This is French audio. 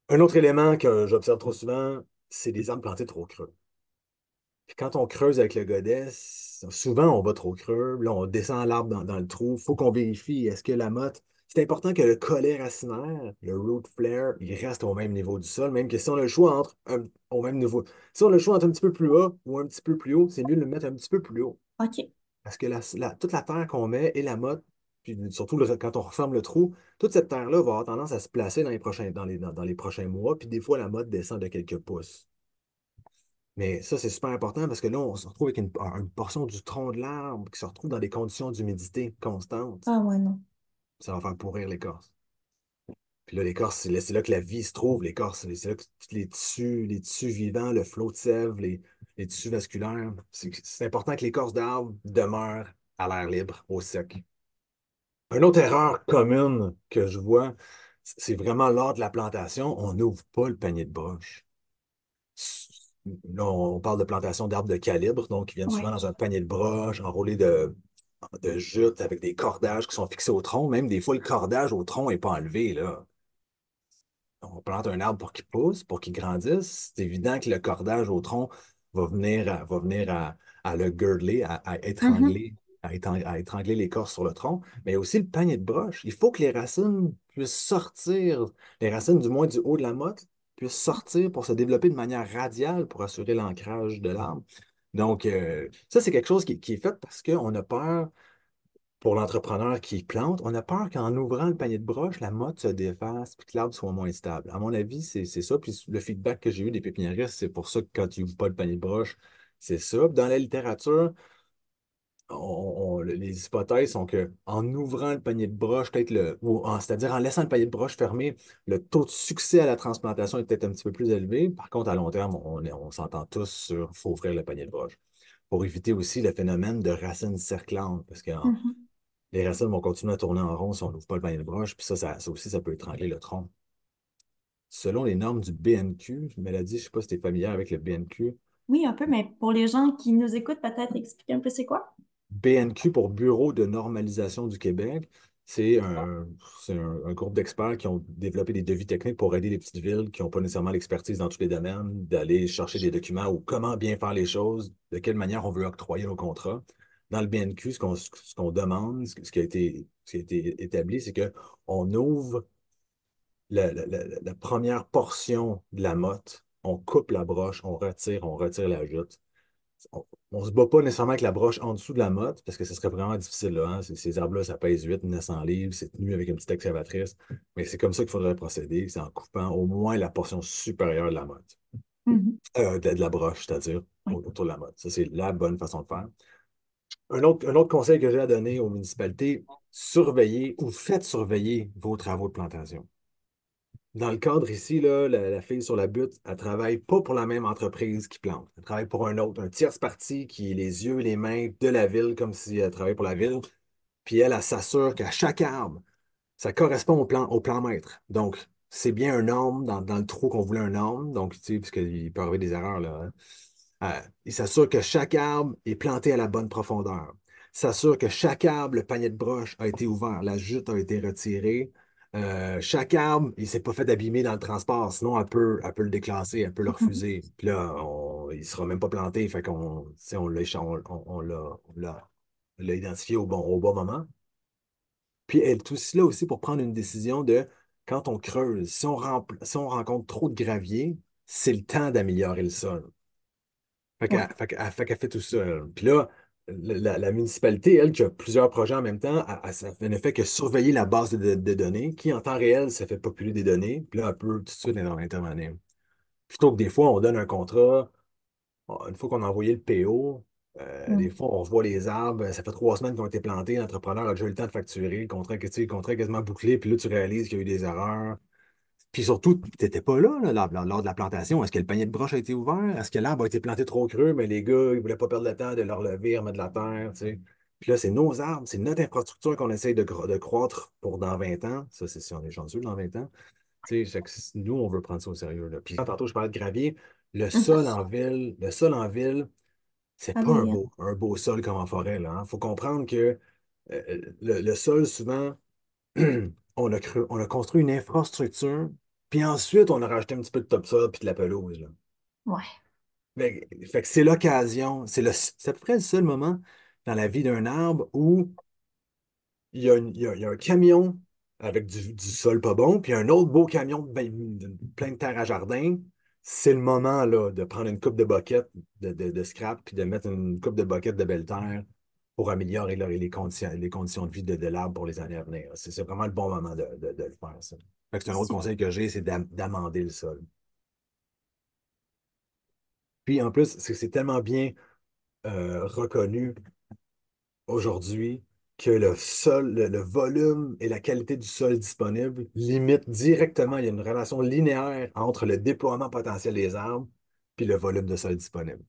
Un autre élément que j'observe trop souvent, c'est des arbres plantés trop creux. Puis quand on creuse avec le godet, souvent on va trop creux. Là, on descend l'arbre dans le trou. Il faut qu'on vérifie, est-ce que la motte. C'est important que le collet racinaire, le root flare, il reste au même niveau du sol, même que si on a le choix au même niveau. Si on a le choix entre un petit peu plus bas ou un petit peu plus haut, c'est mieux de le mettre un petit peu plus haut. OK. Parce que toute la terre qu'on met et la motte, puis surtout quand on referme le trou, toute cette terre-là va avoir tendance à se placer dans les prochains mois, puis des fois la motte descend de quelques pouces. Mais ça, c'est super important parce que là, on se retrouve avec une portion du tronc de l'arbre qui se retrouve dans des conditions d'humidité constantes. Ah ouais, non. Ça va faire pourrir l'écorce. Puis là, l'écorce, c'est là que la vie se trouve, l'écorce. C'est là que tous les tissus vivants, le flot de sève, les tissus vasculaires. C'est important que l'écorce d'arbre demeure à l'air libre, au sec. Une autre erreur commune que je vois, c'est vraiment lors de la plantation, on n'ouvre pas le panier de broche. Là, on parle de plantation d'arbres de calibre, donc qui viennent souvent Ouais. dans un panier de broche, enroulé de jute avec des cordages qui sont fixés au tronc. Même des fois, le cordage au tronc n'est pas enlevé, là. On plante un arbre pour qu'il pousse, pour qu'il grandisse. C'est évident que le cordage au tronc va venir à le girdler, Mhm. à étrangler l'écorce sur le tronc, mais aussi le panier de broche. Il faut que les racines puissent sortir, les racines du moins du haut de la motte, puissent sortir pour se développer de manière radiale pour assurer l'ancrage de l'arbre. Donc, ça, c'est quelque chose qui est fait parce qu'on a peur pour l'entrepreneur qui plante, on a peur qu'en ouvrant le panier de broche, la motte se défasse et que l'arbre soit moins stable. À mon avis, c'est ça. Puis le feedback que j'ai eu des pépiniéristes, c'est pour ça que quand ils n'ouvrent pas le panier de broche, c'est ça. Dans la littérature, les hypothèses sont que en ouvrant le panier de broche, peut-être c'est-à-dire en laissant le panier de broche fermé, le taux de succès à la transplantation est peut-être un petit peu plus élevé. Par contre, à long terme, on s'entend tous sur faut ouvrir le panier de broche. Pour éviter aussi le phénomène de racines cerclantes, parce que Mhm. les racines vont continuer à tourner en rond si on n'ouvre pas le panier de broche, puis ça aussi, ça peut étrangler le tronc. Selon les normes du BNQ, Mélodie, je ne sais pas si tu es familière avec le BNQ. Oui, un peu, mais pour les gens qui nous écoutent, peut-être expliquer un peu c'est quoi? BNQ pour Bureau de normalisation du Québec, c'est un, un groupe d'experts qui ont développé des devis techniques pour aider les petites villes qui n'ont pas nécessairement l'expertise dans tous les domaines, d'aller chercher des documents ou comment bien faire les choses, de quelle manière on veut octroyer nos contrats. Dans le BNQ, ce qu'on demande, ce qui a été établi, c'est qu'on ouvre la première portion de la motte, on coupe la broche, on retire la jute. On ne se bat pas nécessairement avec la broche en dessous de la motte, parce que ce serait vraiment difficile, là, hein. Ces arbres-là, ça pèse 800-900 livres, c'est tenu avec une petite excavatrice. Mais c'est comme ça qu'il faudrait procéder, c'est en coupant au moins la portion supérieure de la motte. Mhm. De la broche, c'est-à-dire Oui. autour de la motte. Ça, c'est la bonne façon de faire. Un autre conseil que j'ai à donner aux municipalités, surveillez ou faites surveiller vos travaux de plantation. Dans le cadre ici, là, la fille sur la butte, elle travaille pas pour la même entreprise qui plante. Elle travaille pour un autre, un tierce parti qui est les yeux et les mains de la ville, comme si elle travaillait pour la ville. Puis elle s'assure qu'à chaque arbre, ça correspond au plan mètre. Donc, c'est bien un orme dans le trou qu'on voulait un orme. Donc, tu sais, parce qu'il peut arriver des erreurs, là, hein. Il s'assure que chaque arbre est planté à la bonne profondeur. S'assure que chaque arbre, le panier de broche a été ouvert, la jute a été retirée. Chaque arbre, il ne s'est pas fait abîmer dans le transport, sinon elle peut le déclasser, elle peut le Mhm. refuser. Puis là, il ne sera même pas planté, fait qu'on tu sais, on l'a identifié au bon moment. Puis elle est aussi là aussi pour prendre une décision de quand on creuse, si on rencontre trop de gravier, c'est le temps d'améliorer le sol. Ouais. Fait qu'elle fait tout ça, elle. Puis là, la municipalité, elle, qui a plusieurs projets en même temps, ça ne fait que surveiller la base de données, qui en temps réel, ça fait populer des données. Puis là, elle peut tout de suite intervenir. Plutôt que des fois, on donne un contrat, une fois qu'on a envoyé le PO, des Mhm. fois, on revoit les arbres, ça fait 3 semaines qu'ils ont été plantés, l'entrepreneur a déjà eu le temps de facturer, le contrat est quasiment bouclé, puis là, tu réalises qu'il y a eu des erreurs. Puis surtout, tu n'étais pas là, lors de la plantation. Est-ce que le panier de broche a été ouvert? Est-ce que l'arbre a été planté trop creux? Mais les gars, ils ne voulaient pas perdre le temps de le relever, remettre de la terre, tu sais. Puis là, c'est nos arbres, c'est notre infrastructure qu'on essaye de croître pour dans 20 ans. Ça, c'est si on est chanceux dans 20 ans. Tu sais, fait que nous, on veut prendre ça au sérieux, là. Puis tantôt, je parlais de gravier. Mhm. Le sol en ville, c'est Ah pas un oui. beau, un beau sol comme en forêt, là, hein. Faut comprendre que le sol, souvent, on a construit une infrastructure Puis ensuite, on a rajouté un petit peu de topsoil puis de la pelouse, là. Ouais. Fait que c'est l'occasion, c'est à peu près le seul moment dans la vie d'un arbre où il y a un camion avec du sol pas bon, puis un autre beau camion plein de terre à jardin. C'est le moment là, de prendre une coupe de bucket de scrap, puis de mettre une coupe de bucket de belle terre pour améliorer là, les conditions de vie de l'arbre pour les années à venir. C'est vraiment le bon moment de le faire, ça. Fait que c'est un autre conseil que j'ai, c'est d'amender le sol. Puis en plus, c'est tellement bien reconnu aujourd'hui que le sol, le volume et la qualité du sol disponible limitent directement, il y a une relation linéaire entre le déploiement potentiel des arbres puis le volume de sol disponible.